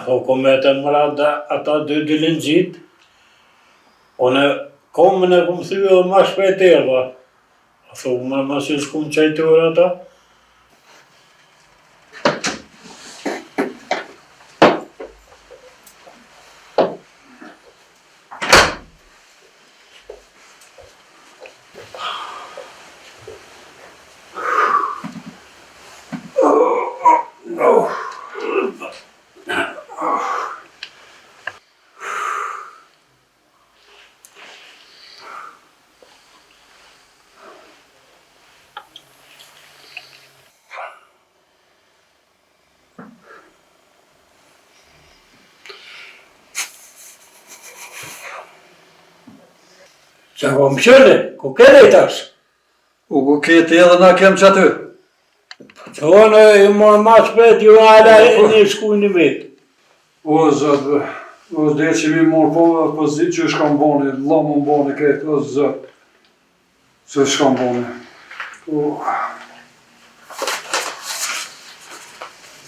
hukumetën mëra ata dy dilin gjitë. Unë komën e kumë thyë dhe ma shpejt erdha. A thu, ma si s'kumë qajtur ata. Qa ko më qëllë, ku kene i tash? Ku kete edhe na kem që aty. Që onë i morë ma shpet, ju ala e një shkujnë vetë. O, zëtë, o, dhe që mi morë po zi që shkam boni, la më boni këtë, o, zëtë. Se shkam boni. O.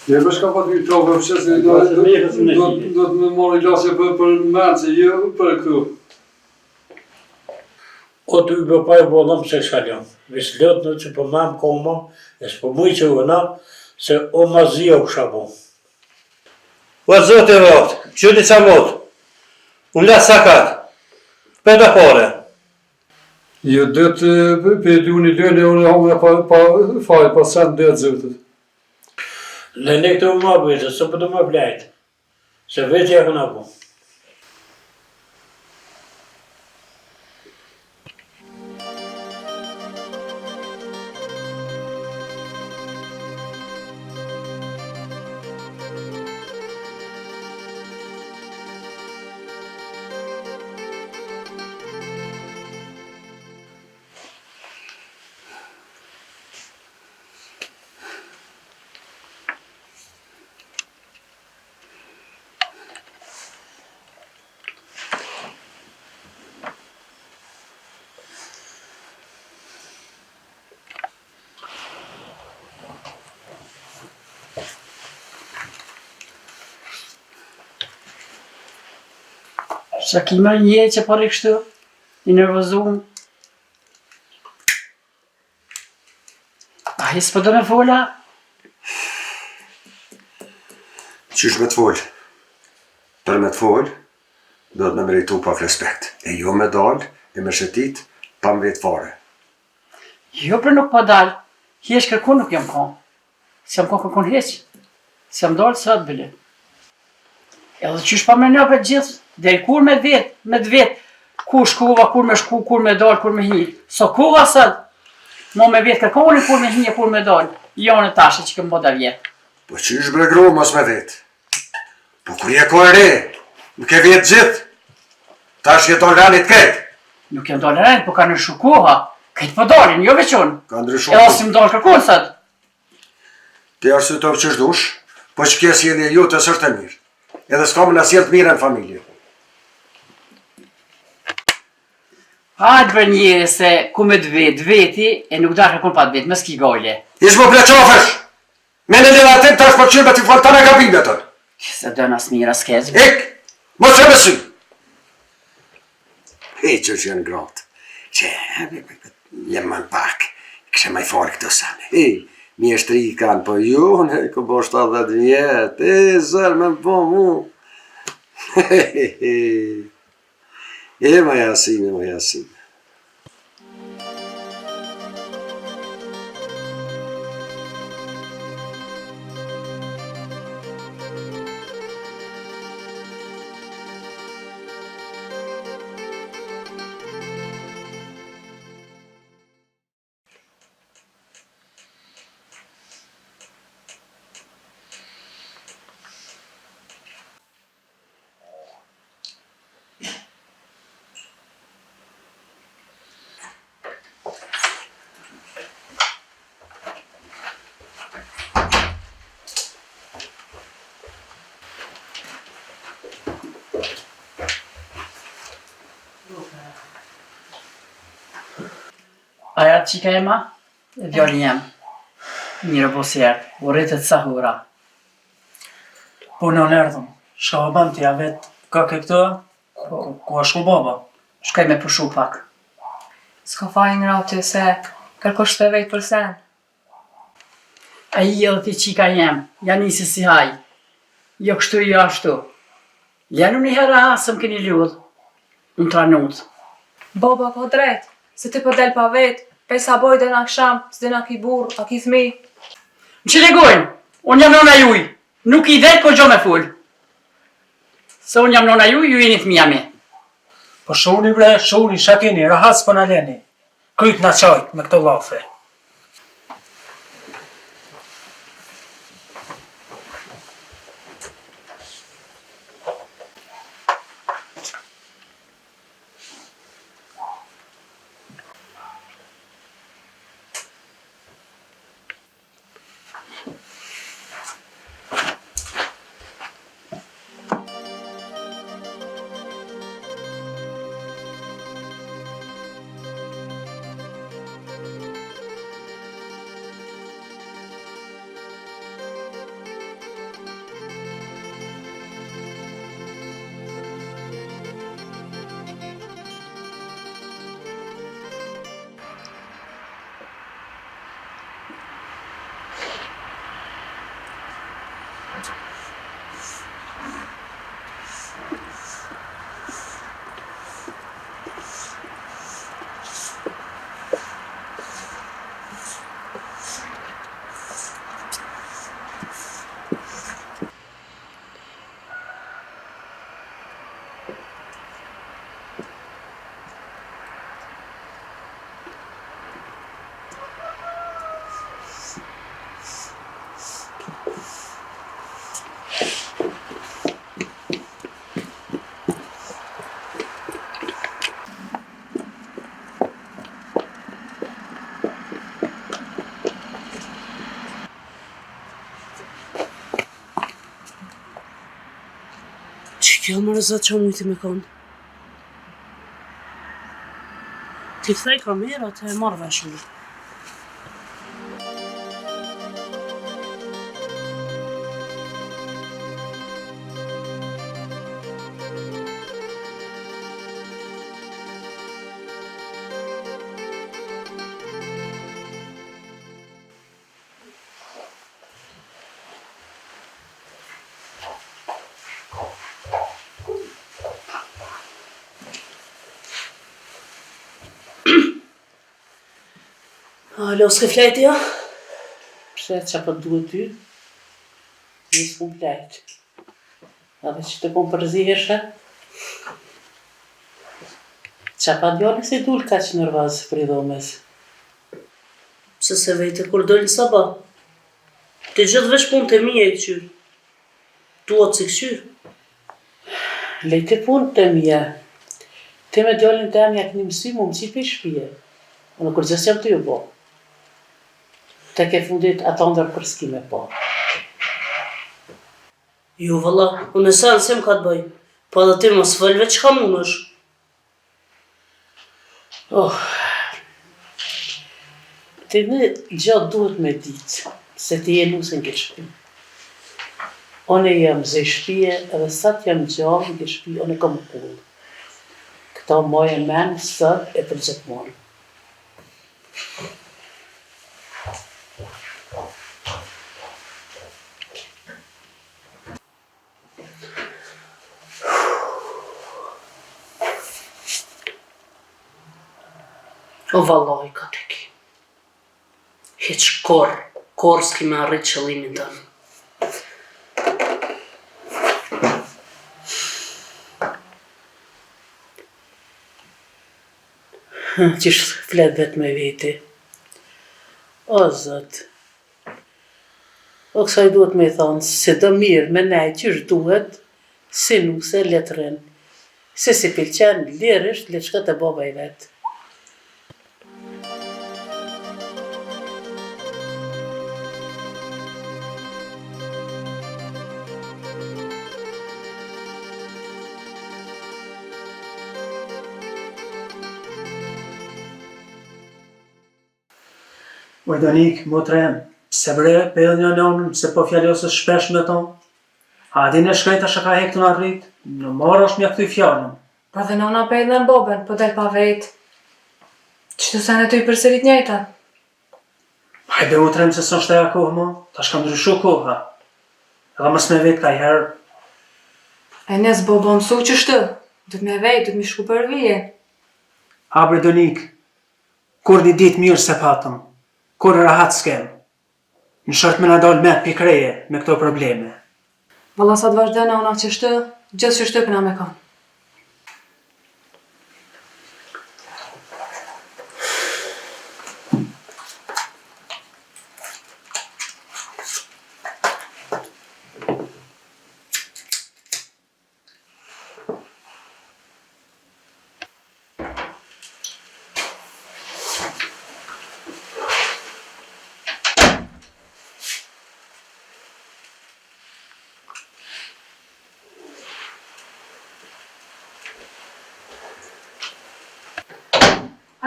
Jebe shka pa t'y tove, pëse se do të me morë i lasje për mërë, që jo për këtu. O të ybë pa e bolëm se shkallon. Vis lëtë në që për mamë koma, e s'po muj që vëna, se o ma zia u shabu. O zote vëtë, qëti qa motë, unë lasë sakat, për da pare. Jo dëtë për dy unë i lënë e unë hame pa fajë, pa sen dëtë zëtët. Lëne këtë u ma bëjtë, së për të më blejtë, se vetë e këna bu. Sa kima një që pari kështu, i nervozum. A hi s'po do me fola? Qysh me t'foll? Për me t'foll, do të me meritu pak respekt. E jo me dal, e me shetit, pa më vetë fare. Jo për nuk pa dal, hjesh kërkun nuk jam kon. Si jam kon kërkun heq. Si jam dalë së atë bële. Edhe qysh pa me njëpet gjithë, deri kur me vetë, ku shkuva, kur me shku, kur me dalë, kur me hi. So kuva sët, mo me vetë kërkoni kur me hi, kur me dalë. Jo në tashe që këmë boda vjetë. Po qysh bre gro mos me vetë? Po kur je ko e re, nuk e vetë gjithë. Tash je donë ranit këtë. Nuk jam dalë ranit, po ka ndryshu koha. Këtë po dalin, jo veqon. Ka ndryshu koha. Edhe si më dalë kërkon sët. Ti arsytov që shdush, po që kje sjellje ju të sërtë e mirë. Edhe s'ka më në sjellë të mirë në familje. Hajtë për njëri se ku me veti, e nuk da kërkun pa të vetë, më s'ki gajle. Ishë më pleqofësh! Me në lida atim tash për qyrë me t'i falë të në gabime tërë. Se dënë as mira s'kezë. Ik! Mos e mësy! Hej që janë gratë. Që, jem më në pak. Kështë maj farë këtë sanë. Hej, mjeshtri kanë, po ju, ne ku bo 70 vjetë. Zërë me po mu. E ma jasime, ma jasime. Aja qika e ma, e djallin jem. Mire po sjerë, u rritet sa hura. Po në lërdhëm, Shka o bëm t'ja vet, ka ke këto? Ku është ku baba? Shkoj me pushu pak. S'ka fajin rati se kërkosh të vejt për sen. A i edhe ti qika jem, ja nisi si haj. Jo kështu, jo ashtu. Lenu një herë asëm keni ljudh. Unë tranut. Baba ka drejt, se ti po del pa vet, pesa boj dhe na ksham, s'dina ki bur, a ki thmi. Më që legojnë, unë jam nona juj. Nuk i dhe ko gjo me full. Se unë jam nona juj, ju jeni fëmija mi. Po shuni bre, shuni, shakini, rahat s'po na leni. Kryt na qajt me këto lafe. Kjo më rëzat që mujti me konë. Ti kthej kamerat e marrë veshën. Alo, s'ke flejt jo? Pse që për duhet ty? Nisë më flejt. Edhe që të kom përziheshe? Qa pa djone si dul ka që nërvazë për i dhomes? Pse se vejte kur dojnë saba? Të gjithë vesh punë të mija i këqyrë. Tuat si këqyrë. Lejtë punë të mija. Ti me djallin të emja këni mësi mu mësi për i shpije. Unë kur gjës jam të ju bo. Te ke fundit ato ndër për s'ki me po. Jo, valla, unë e sen se më ka të bëj. Pa dhe ti mos fëllve që ka mund është. Oh. Ti në gjatë duhet me ditë, se ti je nusën ke shpi. One jam zë shpije, edhe sat jam gjallë ke shpi, one kam kullë. Këta moje menë sët e për gjithmonë. O vallaj ka të ki. Heq kor s'ki me arrit qëllimin tënë. Qish flet vet me veti. O zot. O kësaj duhet me thonë, se do mirë me nej qish duhet, si nuse letren. Se si pilqen lirisht, le shka të baba i vetë. Oj Donik, motre, pse bre, pe edhe një nëmën, se po fjallosës shpesh me tonë? A di në shkrejt a shka hek të në rrit? Në marrë është mja këtuj fjallën. Pa dhe nona pe edhe në boben, po del pa vet. Qëtu se në ty përsërit njëjta? Hajde u trem se së është e kohë mo, ta shka ndryshu koha. Edhe mës me vet ka i herë. E nes bobo mësu qështu, du t'me vej, du t'mi shku për vije. Abre Donik, kur një ditë mirë se patëm, kur rahat s'kem. Në shërt me në dalë me pikreje me këto probleme. Valla sa të vazhdojnë ona qështu, gjithë qështu këna me kam.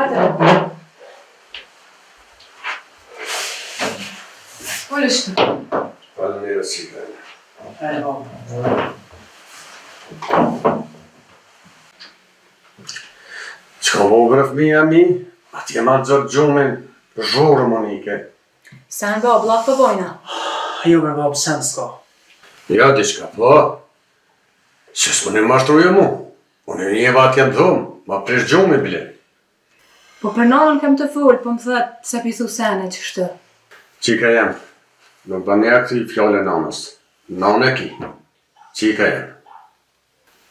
Hajde. Ol işte. Falënderë si kënë. E, o. Që ka vogërë fëmija mi, ati e ma gjërë gjumin zhurë Monike. Sen bab, laf për bojna. Jo me babë sen s'ka. Ja, diçka, po. Që s'më në mashtruje mu. Unë e një vatë jam dhumë, ma prish gjumi bile. Po për nanën kem të full, po më thët se pithu sene qështu. Qika jam, nuk bë një këti fjole nanës. Nanë e ki. Qika jam.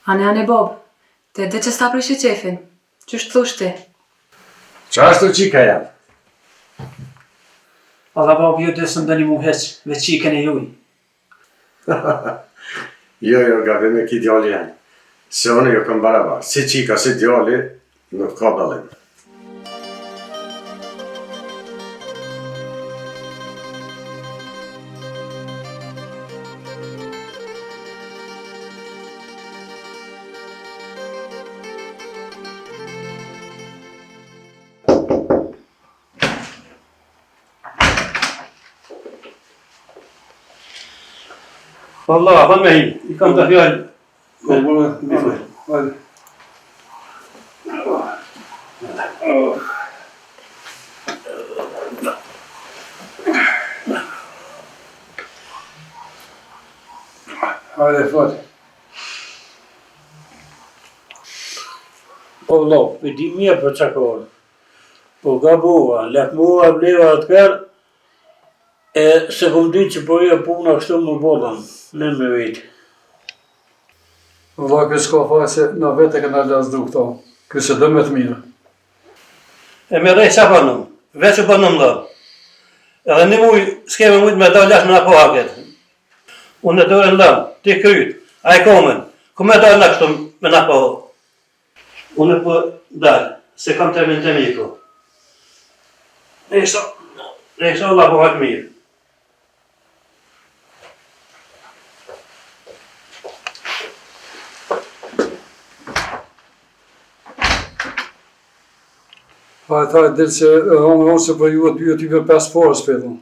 Ane bab, te dhe që s'ta prishi qefin. Qështë thush ti? Qashtu qika jam? Alla babë ju desëm dhe një mu heq, veç qiken e juj. Jo, gabim e ki djali janë. Se unë jo këm barabar. Si qika, si djali, nuk ka dalim. Valla, hajde me hi, I kam të fjallë. Kollë, bifë. Hajde. Hajde, fat. Po lo, për di mirë për qakorë. Po gabova, lek mua bleva atë kërë, e se kom dy që po e puna kështu më bolën, në me vetë. Valla, kjo s'ka faj se na vete këna lasdu këto. Kjo se dëme të mirë. E me rej sa banëm, veç u banëm dhe. Edhe një muj, s'keme mujt me da lash në apo haket. Unë e dore ndam, ti kryt, a i komen, ku me da në kështu me në apo. Unë e po dalë, se kam termin të miku. Nesha Allah po hajtë mirë. Hajde, dilë se unë se për ju aty tyve 5 farës petën.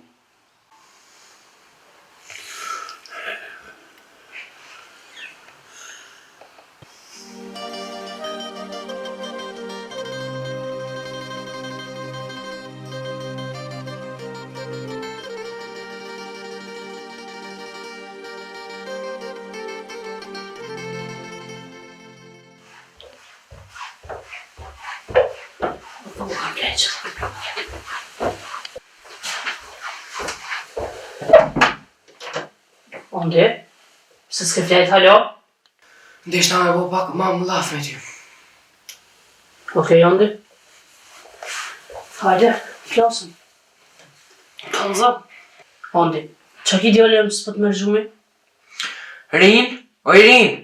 Ondi, se s'ke fjajt halo? Ndeshta me bo pak ma më laf me ty. Okej, Ondi. Hajde, flasëm. Kalza. Ondi, qa ki djali jam s'pët me rgjumi? Rin, oj Rin.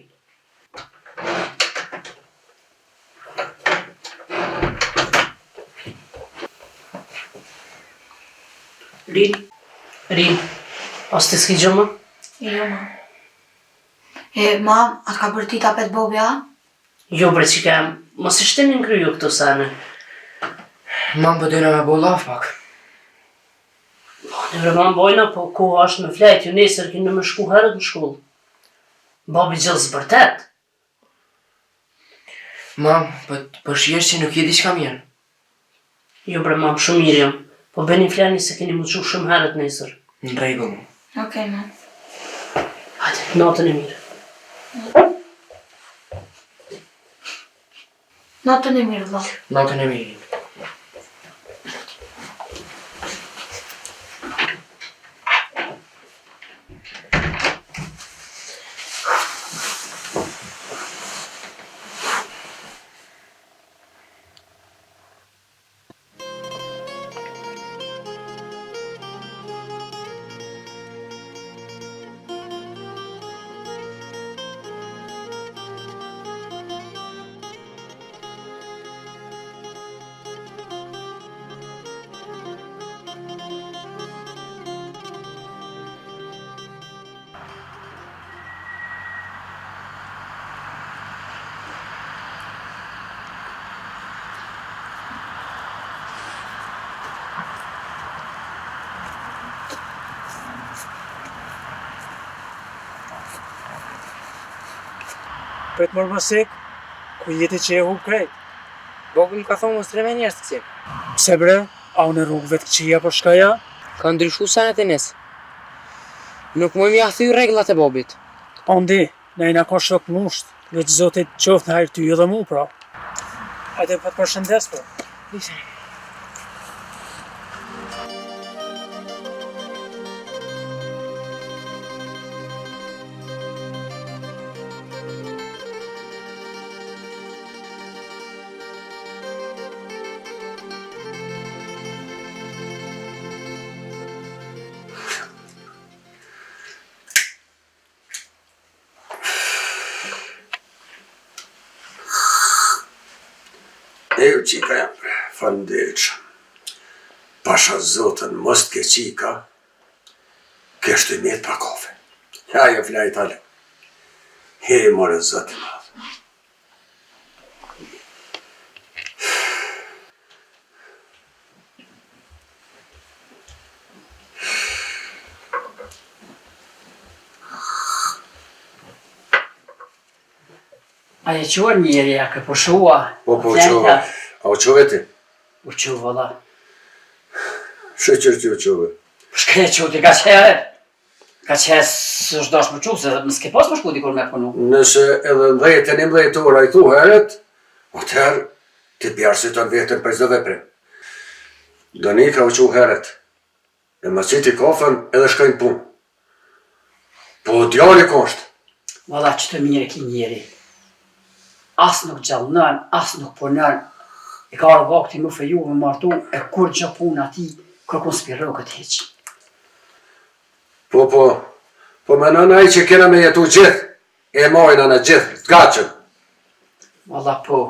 Rin, as të s'ki gjëma? Jo, ma. Mam, atë ka bërë ti tapet bobja? Jo, bre që kem, mos i shtenin kryu këto sene. Mam për dojna me bo laf pak. Në vreman bojna, po koha është me flejt, ju nesër kënë me shku herët në shkollë. Babi gjithë vërtet. Mam, po shihesh që nuk je diçka mirë. Jo bre mam, shumë mirë jam. Po bëni flani se keni më çu shumë herët nesër. Në rregull. Okej, mam. Hajde, natën e mirë. Natën e mirë, vëlla. Natën e mirë. Pret mërë më sek, ku jeti që e hu krejt. Bobi më ka thonë mos tre me njerës të cek. Pse bre, a unë rrugëve të këqia për shkaja? Ka ndryshu sanet e nesë. Nuk më ja thy rregullat e Bobit. Ondi, ne na ka shok musht, veç zotit qoftë në hajrë ty edhe mu pra. Hajde për të përshëndes për. Nisë. E ju qika jam, faleminderit shumë. Pasha zotën mos t'ke qika, kështë të mjetë pa kafe. Ajo flaj tale. He more zotë madhë. A e quen njeri, a ke përshua? Po qove, a u qove ti? U qove, valla. Shëqër që u qove? Shke qoti ka qere. Ka qere së është dash më qu, se më s'ke pas më shku dikur me punu. Nëse edhe në 10-11 ora i thu heret, atëherë ti pjarësit të në vetën për zdo veprim. Donika u qu heret, e më qiti kafën edhe shkajnë punë. Po djali kështë. Valla që të mire ki njeri. As nuk gjallënën, as nuk punën. E ka arë vakti më feju më martu, e kur gjë punë ati, kërkun s'pirro këtë heqë. Po me nënaj që kena me jetu gjithë, e mojnë në gjithë, t'gaqën. Valla po,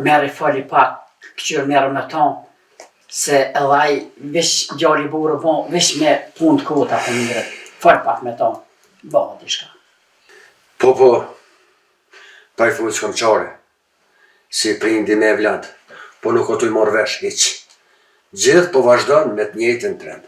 meri fali pak, këqyrë merë me tonë, se edhaj vish gjalli burë vonë, vish me punë të kota për mire, fali pak me tonë, bëha dishka. Po, pa i funë që kam qare, si prindi me vladë, po nuk o t'u i morë vesh hiq. Gjithë po vazhdojnë me të njëjtin trend.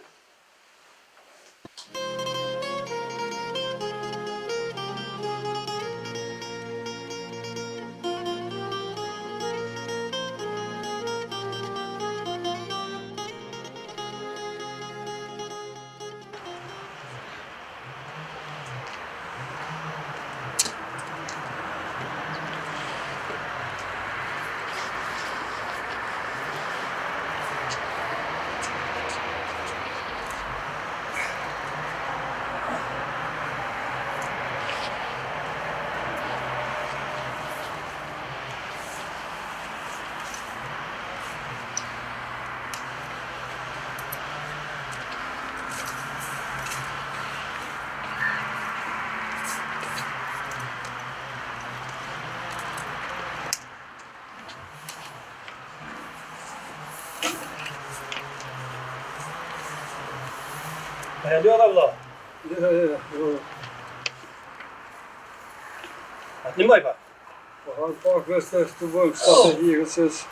E ljoda vla. Jo. Atë një maj pa. Po hajtë pak veste të bëjmë strategi, kësës.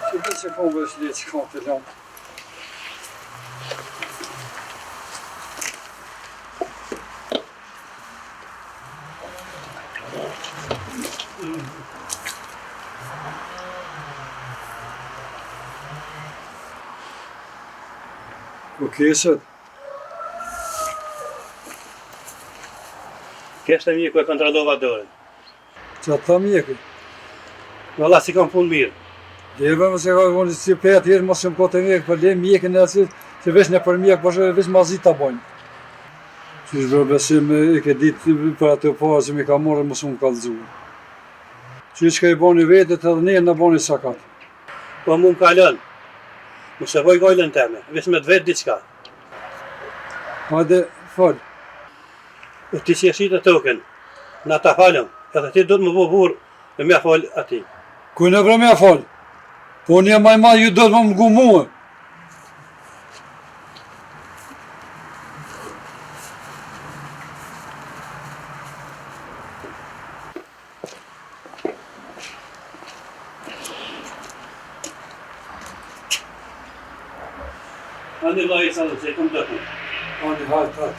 Që të që kom vesh le që kam të lamë. Kërkeset. Kështë e mjeku e kontrollova dorën. Që atë tha mjeku. Valla si kam punë mirë. Djeve më se ka vonë si pe atjerë mos më kote mjek, për le mjekin e atësit, që vesh në për mjek, për vesh mazit të bojnë. Që shbër besim e ke ditë për atë parë që mi ka morë mos më kallëzu. Që ka i boni vetët edhe ne në boni sakat. Po mu më kalon. Mu se voj gojlën teme, vesh me të vetë diçka. Hajde, fal. E ti si e shitë token, na ta falëm, edhe ti do të më bo burë e mja fal ati. Kuj në vreme a fal? Po një maj madh ju do të më mgu muë. Andi vla i salë, se i kom të ku. Andi, hajtë.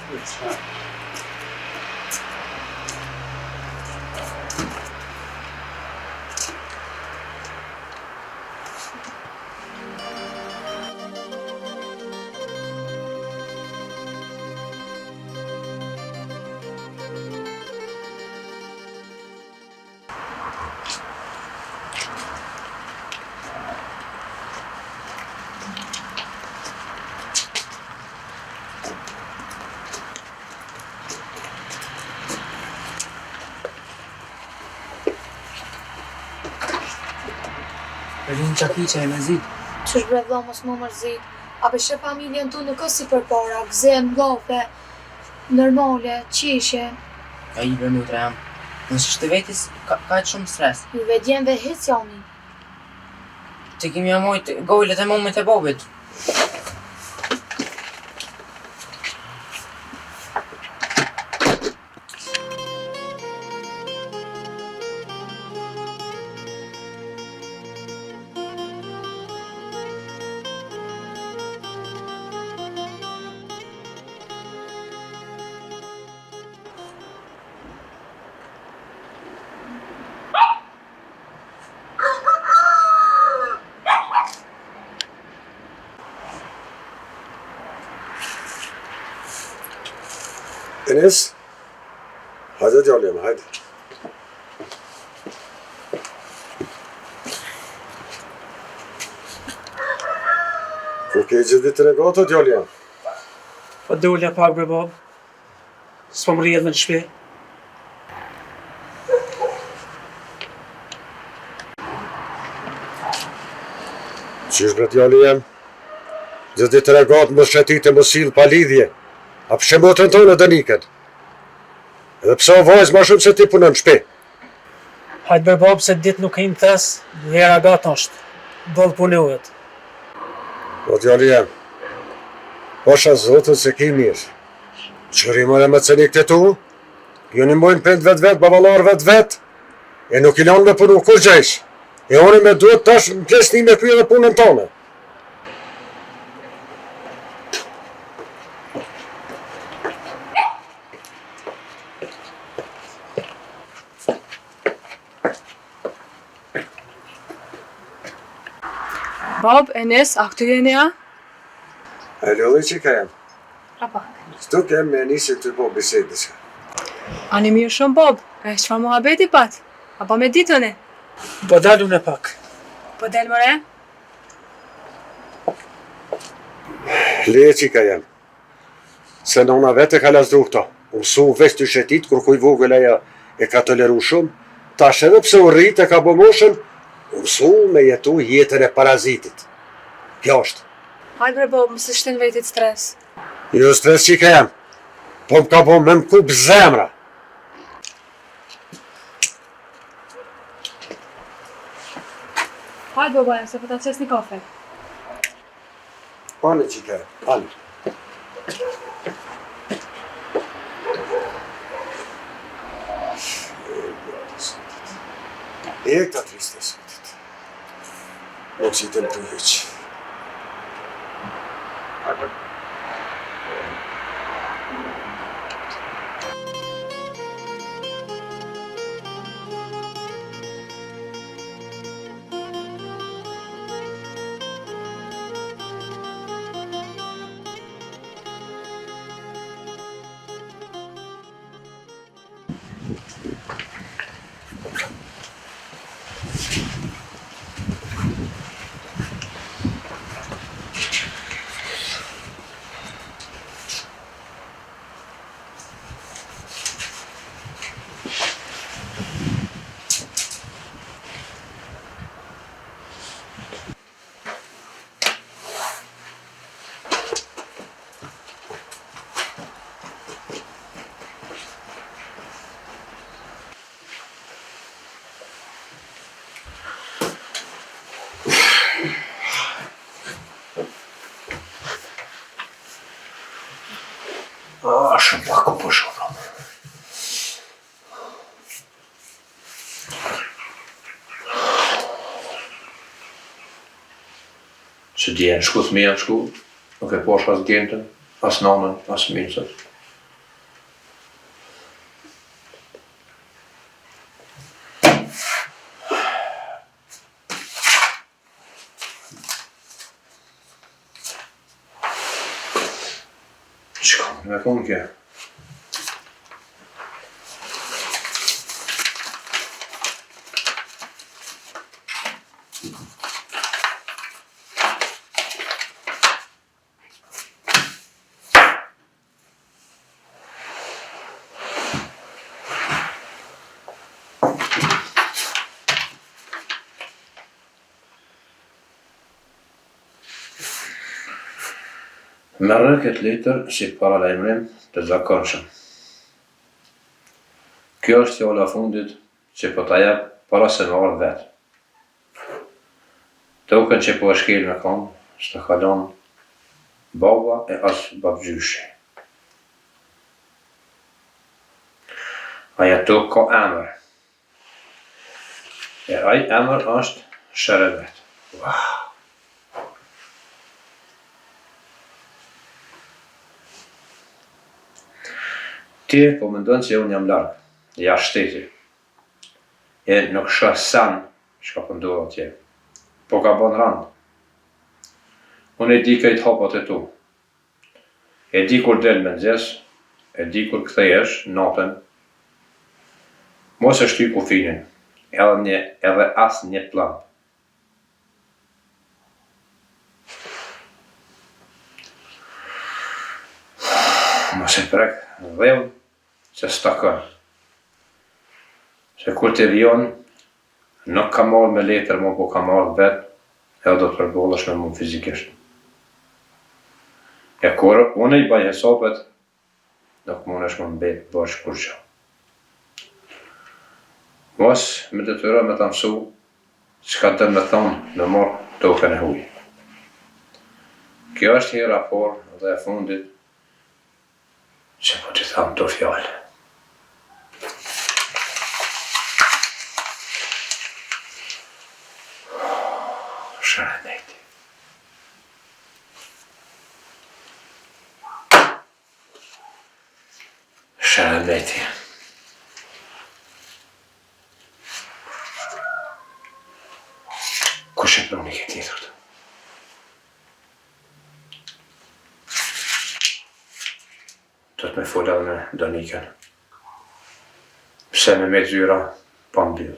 Rinë qakiqa e me zi. Qësh bre vlla mos më mërzit. A beshe familjen tu nuk është si për para, gzem, gafe, normale, qishe. Ka i bre nutre jam. Nësë shtë vetis, ka e shumë stres. Ju vedjenve hic jani. Të kemi amojt gojlet e momit e bobit. Enes, hajde djallim, hajde. Ku ke gjithë ditën e gatë, djallim? Po dolja pak bre bab. S'po më rrjedh në shtëpi. Qysh bre djallim? Gjithë ditën e gatë më shëtit e më silë pa lidhje. A për shemotën tonë dënikën. Edhe pësa o vajzë ma shumë se ti punon në shpi. Hajtë bre bab se ditë nuk e im thes, vera gata është. Dollë punohet. O djali jem, pasha zotën se ki mirë. Qërimën e me cënik të tu, ju një mojnë pënd vetë, babalar vetë, e nuk i lanë me punu kur gjejsh. E oni me duhet tash në pjesë një me krye dhe punën tonë. Bab, Enes, a këtu jeni a? E lulli që ka jem. A pak. Stu kem me njësi të po bisedis. Ani mirë shumë, Bob. E çfarë muhabeti pat? Apo me ditën e? Po dalu në pak. Po del more? Leje që ka jem. Se nona vete ka lasdru këto. Mësu veç të shetit, kur kuj vogël aja e ka toleru shumë. Tash edhe pse u rrit e ka bo moshën, mësu me jetu jetën e parazitit. Kjo është. Hajde bre Bob, mësë shtin vetit stres. Jo stres që ka jem. Po më ka bo me më kup zemra. Hajde Bob, se po ta qes një kafe. Pane që ka jem, pane. E këta triste sotit. Nuk si të më të hyqë. Shumë pak ku po shohëm. Që dje në shku thmija në shku, nuk e posh as gjentën, as nanën, as mincët. Me konë kje. Merë këtë letër si paralajmërim të zakonshëm. Kjo është fjala fundit që po ta jap para se më ardh vetë. Tokën që po e shkel me kam, s'të kalon baba e as babgjyshi. Aja tokë ka emër. E ai emër është Sheremet. Wow. Ti po mendon se unë jam larg, jashtë shteti. E nuk shoh san çka po ndodh atje. Po ka bën rand. Unë e di këtë hapat e tu. E di kur del me nxes, e di kur kthehesh natën. Mos e shty kufinin, edhe as një plan. Mos e prek dheu që s'takon. Se kur të vion, nuk ka marrë me letër, mo po ka marrë vetë, edhe do të përbollesh me mu fizikisht. E kur unë i baj hesapet, nuk mundesh më mbet bash kur që. Mos me detyro me ta mësu, çka dëm me thonë në marrë tokën e huj. Kjo është hera forë dhe e fundit, që po t'i thamë të fjallë. Shereneti. Shereneti. Kush e proni këtë tjetër? Do të me fola dhe me Donikën. Pse me zyra, pa mbyll.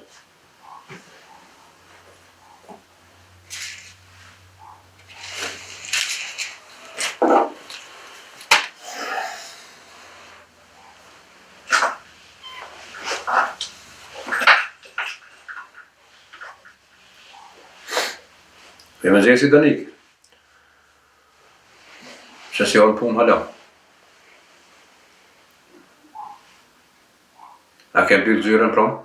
E me zesi Donikë. Se si orë punë hala. A ke mbyll zyrën prom?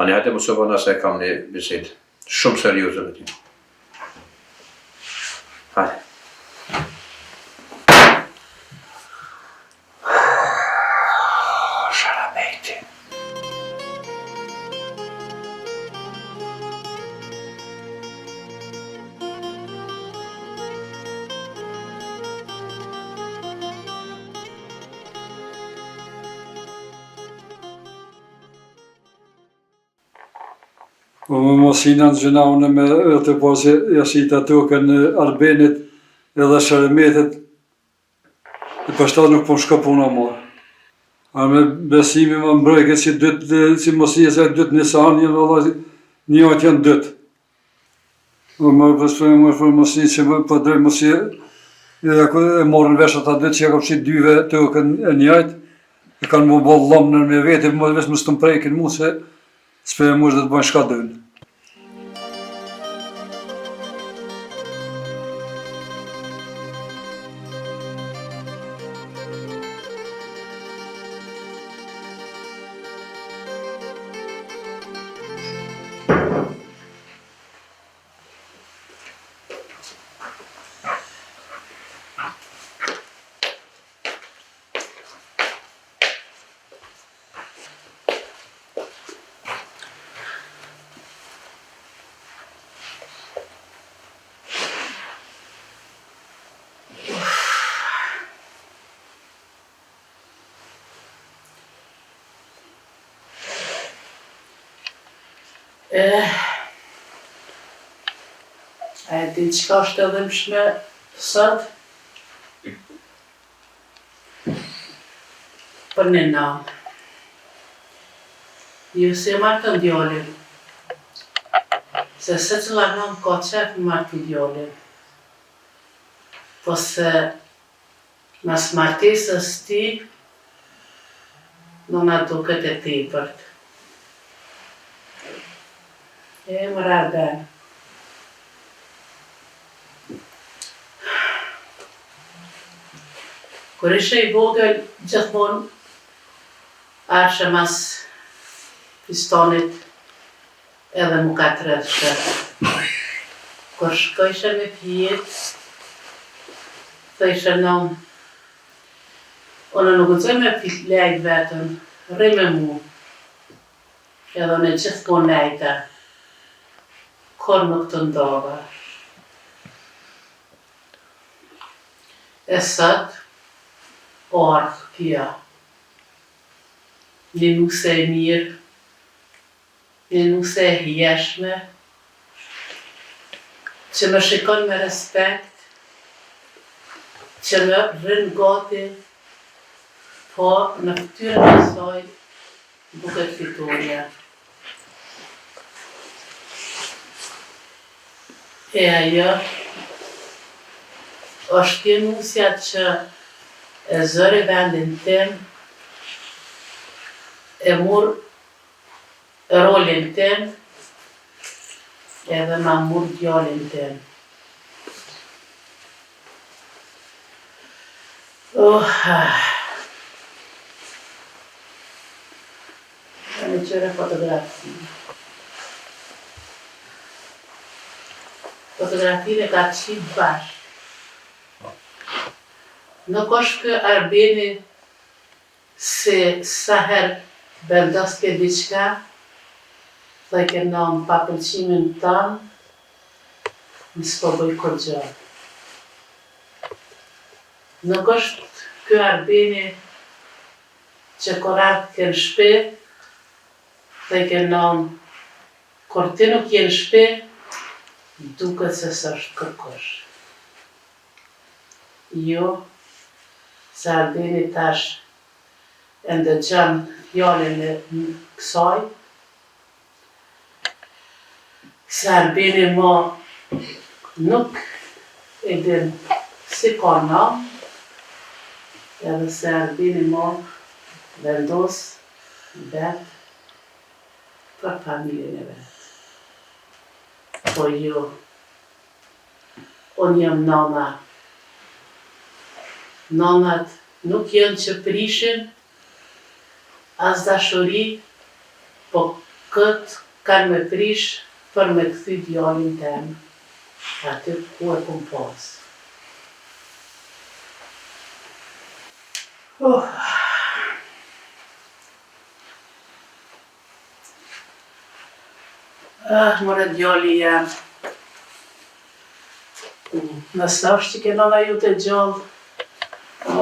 Ani hajde më sëvona se kam një bisedë shumë serioze me ti. Hajde. Shereneti. Po më mosina në gjëna unë me të po që jashita tokën në Arbenit edhe Sheremetit E pashtat nuk po shka puna ma. A me besimi më mbrojke që dytë, si mos i se dytë Nisan, një atë janë dytë. Më përshpojnë më informacion që po drejt mos i e morën vesh ata dytë që ja kam qit dyve të e njajt, e kanë më bo lom në me vete, më vesh më së të mprejkin mu se s'pe e mush dhe të bëjnë shka dojnë. A e di qka është edhe mshme sot? Për një nanë. Ju se marrë të ndjollin. Se cila nanë ka qef më marrë të ndjollin. Po se mas martesës ti, nëna duket e tepërt. E më rarben. Kur ishe i vogël, gjithmonë arshe mas pistonit edhe mu ka tredhshë. Kur shkojshe me pjet, thëshe non, one nuk gëzoj me pit lejt vetën, rri me mu. Edhe one gjithmonë lejta, kur nuk të ndova. E sot, ardhë pja. Një nuse e mirë, një nuse e hjeshme, që më shikon me respekt, që më rrin gati, po në fytyrën e saj duket fitoria. E ajo është një nusja që e zëri vendin tim, e mur rolin tim, edhe ma mur djallin tim. Ka një qëre fotografi. Fotografire ka qitë bashkë. Nuk është kë Arbeni se sa herë vendos ke diçka, dhe ke nëmë pa pëlqimin tënë, në s'po bëj kur gjë. Nuk është kë Arbeni që kur ardhë ke në shpi, dhe ke nëmë kur ti nuk je në shpi, duket se s'është kërkush. Jo, se Arbeni tash e ndëgjon fjallën e kësaj, se Arbeni ma nuk e din si ka nam, edhe se Arbeni ma vendos vetë për familjen e vetë. Po jo, unë jam nana. Nanat nuk janë që prishin as dashuri, po këtë kanë me prish për me kthy djalin tem, aty ku e kum pas. More djali jam. Nësë është që ke nana ju të gjallë,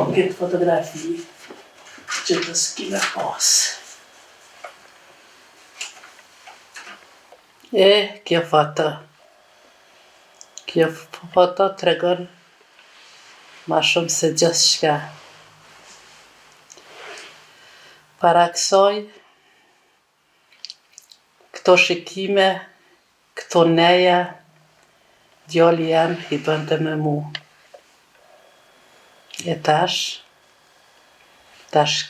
këtë fotografi që të s'kime pas. Kjo foto tregon ma shumë se gjithë shka. Para kësaj, këto shikime, këto neja, djali jam I bënte me mu. E tash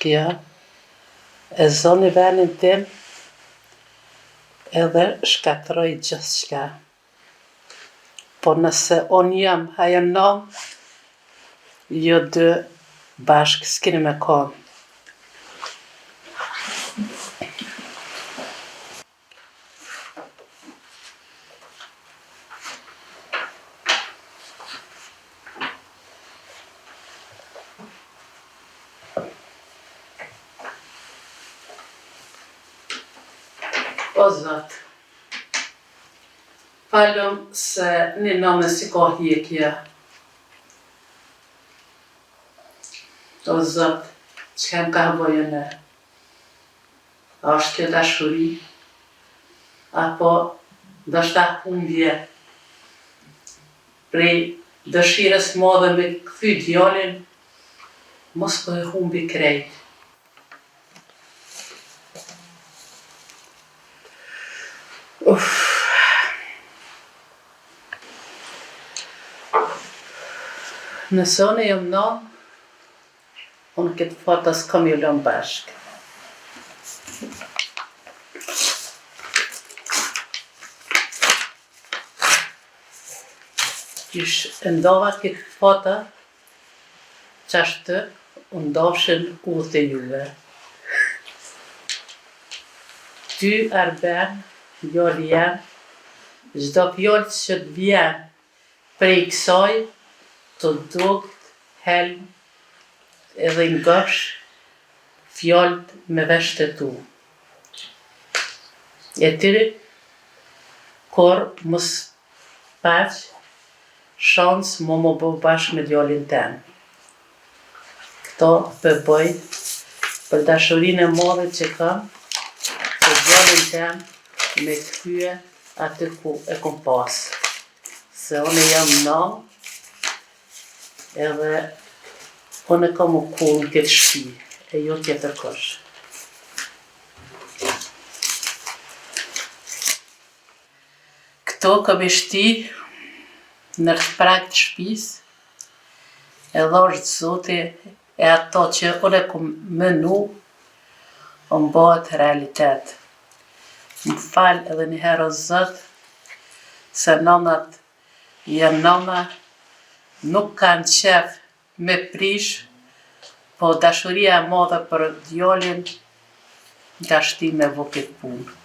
kjo, e zoni venin tim, edhe shkatroj gjithçka. Po nëse unë jam ajo nom, ju dy bashkë s'keni me konë. O Zot, falem se një nëme si ka hjekje. O Zot, që ka bojëne? A është kjo dashuri? Apo dashta humbje? Prej dëshirës madhe me kthy djalin, mos po e humbi krejt. Nëse unë jam nom, unë këtë fata s'kam ju lënë bashkë. Qysh ndova këtë fata, qashtë unë ndofshin udhë juve. Ty Arben, djali jam, çdo fjalë që të vjen prej kësaj, të dukt, helm, edhe ngosh, fjallët me vesh të tu. E tyri, kur mos paq, shans më bë bashkë me djalin tem. Këto përbëj për dashurinë e madhe që kam, që djalin tem me kthye aty ku e kom pas. Se unë jam nam, edhe unë kam u ku në këtë shtëpi, e jo tjetër kush. Këto kam e shti në prag të shtëpisë, edhe është Zoti e ato që unë kam menu, unë bëhet realitet. Më fal edhe një herë o Zot, se nënat janë nëna, nuk kanë qef me prish, po dashuria e madhe për djalin nga shti me vë këtë punë.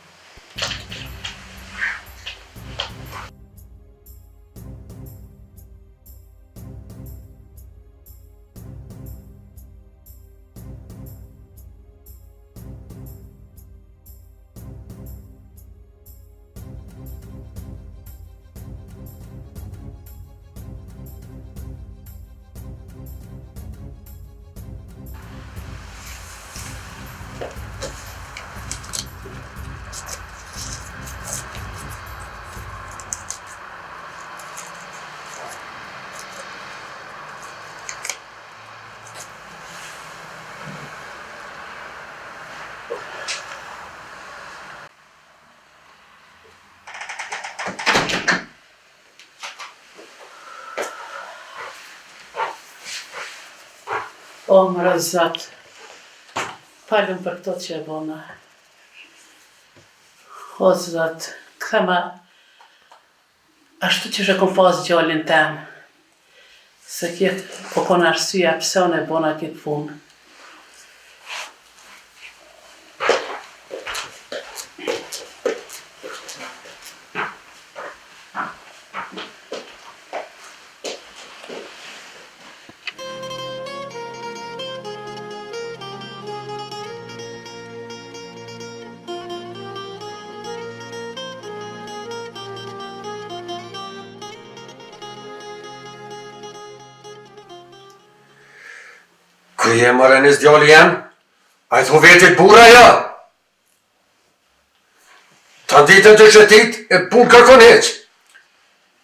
O, mëra Zot, falem për këto që e bona. O, Zot, këma ashtu që shë kom pas gjallin tem, se kjetë po kon arsyeja pse unë e bona këtë punë. Kër je më rënis djali jem, a I thu vetit bura ja. Ta ditën të shëtit e pun kërkon heq.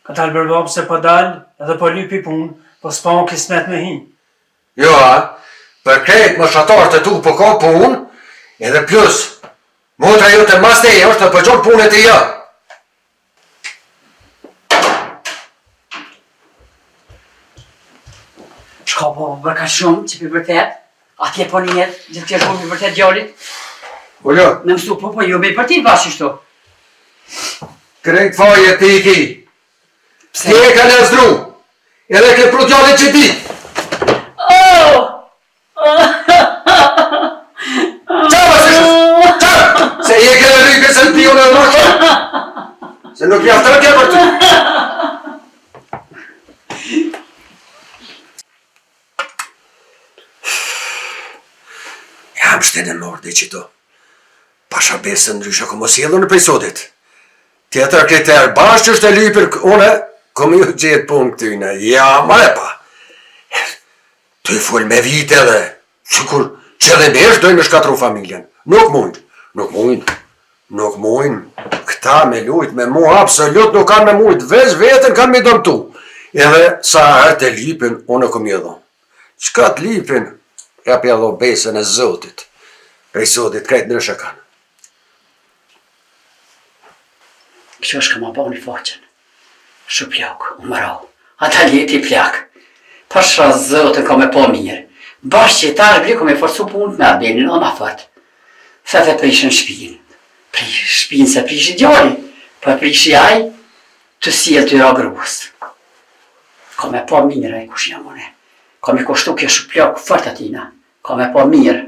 Ka talë bërbab se po dalë edhe po lypi punë, po s'pa unë kismet me hi. Jo, për krejt më shatarët e tu po ka pun, Edhe plus, motra jote mas teje është të përgjon punët e ja. Shka po bërka shumë që për vërtet, atje po njët, gjithë që shumë për vërtet djallit. Ullo, Në mësu po jo me për ti bashkështu. krejt faje ti i ki. Ti e ka nëzdru, edhe ke pru djallit që ti. Se je ke në rykë se në pio në nërshë. Se nuk jaftë të për të. Jam shtenë në mërdi që to. Pasha besën ndryshe ku mos jelë në pejsodit. Tjetër kriter bashkë është e lypër une, kom ju gjithë punë këtyne. Ja, mare pa. Të i full me vite edhe, sikur që dhe nesh dojnë në shkatru familjen. Nuk mujnë. Këta me lujt me mu absolut nuk kanë me mujt, veç vetën kanë me dëmtu. Edhe sa herë të lipin, unë kom jedho. Qka të lipin, ja pjadho besën e Zotit. Prej Zotit krejt ndryshe kanë. Kjo është ka ma bo një faqen. Shu plak, u mëral. Ata ljeti plak. Pasha Zotën ka me po mirë. Bashkë që ta rëbri ka me forcu punë me arbenin, o ma fort. Sa të prishën shpinë. Shpinë se prishë djali, për prishë jaj, të siel të ra grus. Ka me po mirë e kush jam une. Ka me kushtu kjo shu plak fort atina. Ka me po mirë.